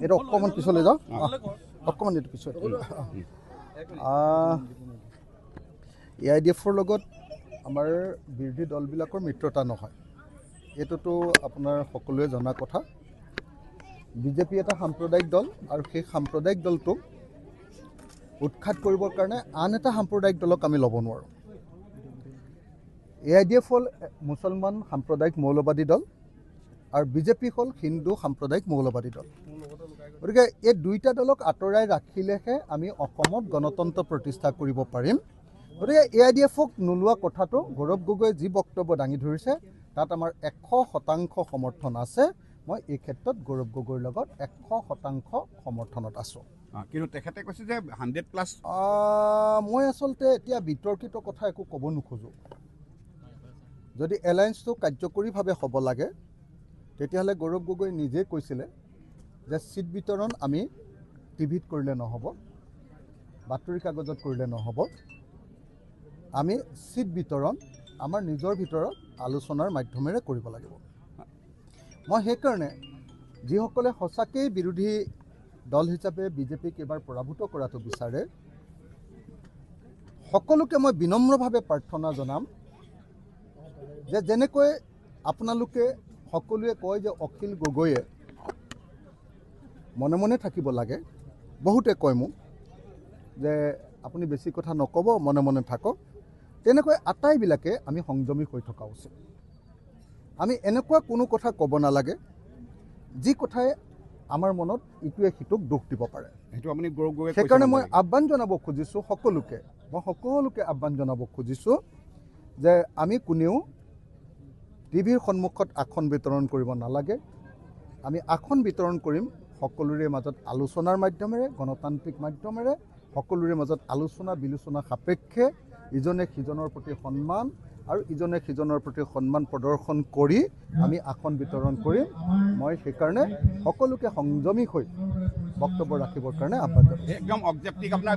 এটা অকণমান পিছলৈ যাওঁ অকণমান এইটো পিছত AIDFৰ লগত আমাৰ বিৰোধী দলবিলাকৰ মিত্ৰতা নহয় এইটোতো আপোনাৰ সকলোৱে জনা কথা বিজেপি এটা সাম্প্ৰদায়িক দল আৰু সেই সাম্প্ৰদায়িক দলটোক উৎখাত কৰিবৰ কাৰণে আন এটা সাম্প্ৰদায়িক দলক আমি ল'ব নোৱাৰোঁ AIDF হ'ল মুছলমান সাম্প্ৰদায়িক মৌলবাদী দল আৰু বিজেপি হ'ল হিন্দু সাম্প্ৰদায়িক মৌলবাদী দল গতিকে এই দুইটা দলক আঁতৰাই ৰাখিলেহে আমি অসমত গণতন্ত্ৰ প্ৰতিষ্ঠা কৰিব পাৰিম গতিকে AIDFক নোলোৱা কথাটো গৌৰৱ গগৈয়ে যি বক্তব্য দাঙি ধৰিছে তাত আমাৰ 100% সমৰ্থন আছে মই এই ক্ষেত্ৰত গৌৰৱ গগৈৰ লগত 100% সমৰ্থনত আছোঁ কিন্তু তেখেতে কৈছে যে 100+ মই আচলতে এতিয়া বিতৰ্কিত কথা একো ক'ব নোখোজোঁ যদি এলায়েন্সটো কাৰ্যকৰীভাৱে হ'ব লাগে তেতিয়াহ'লে গৌৰৱ গগৈ নিজে কৈছিলে যে চিট বিতৰণ আমি টিভিত কৰিলে নহ'ব বাতৰি কাগজত কৰিলে নহ'ব আমি চিট বিতৰণ আমাৰ নিজৰ ভিতৰত আলোচনাৰ মাধ্যমেৰে কৰিব লাগিব মই সেইকাৰণে যিসকলে সঁচাকৈয়ে বিৰোধী দল হিচাপে বিজেপিক এবাৰ পৰাভূত কৰাটো বিচাৰে সকলোকে মই বিনম্ৰভাৱে প্ৰাৰ্থনা জনাম যে যেনেকৈ আপোনালোকে সকলোৱে কয় যে অখিল গগৈয়ে মনে মনে থাকিব লাগে বহুতে কয় মোক যে আপুনি বেছি কথা নক'ব মনে মনে থাকক তেনেকৈ আটাইবিলাকে আমি সংযমী হৈ থকা উচিত আমি এনেকুৱা কোনো কথা ক'ব নালাগে যি কথাই আমাৰ মনত ইটোৱে সিটোক দুখ দিব পাৰে সেইটো আপুনি গৌৰৱ গগৈয়ে সেইকাৰণে মই আহ্বান জনাব খুজিছোঁ সকলোকে আহ্বান জনাব খুজিছোঁ যে আমি কোনেও টিভিৰ সন্মুখত আসন বিতৰণ কৰিব নালাগে আমি আসন বিতৰণ কৰিম সকলোৰে মাজত আলোচনাৰ মাধ্যমেৰে গণতান্ত্ৰিক মাধ্যমেৰে সকলোৰে মাজত আলোচনা বিলোচনা সাপেক্ষে ইজনে সিজনৰ প্ৰতি সন্মান আৰু ইজনে সিজনৰ প্ৰতি সন্মান প্ৰদৰ্শন কৰি আমি আসন বিতৰণ কৰিম মই সেইকাৰণে সকলোকে সংযমী হৈ বক্তব্য ৰাখিবৰ কাৰণে আহ্বান জনাইছোঁ একদম অবজেক্টিভ আপোনাৰ